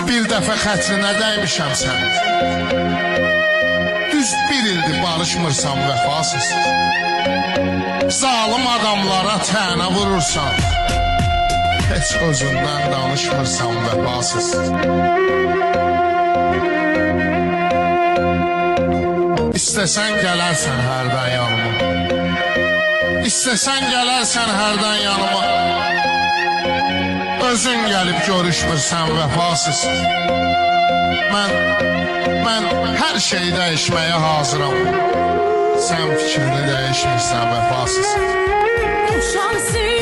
bir dəfə xətrinə dəymişəm sən. Düz bir ildir barışmırsan vəfasız. Zalim adamlara tənə vurursan. Heç özündən danışmırsan vəfasız. İstəsən gələrsən hərdən yanıma. İstəsən gələrsən hərdən yanıma. Özün gəlib görüşmürsən vəfasız. Mən hər şeyi dəyişməyə hazıram. Sən fikrini dəyişmirsən vəfasız. Şansı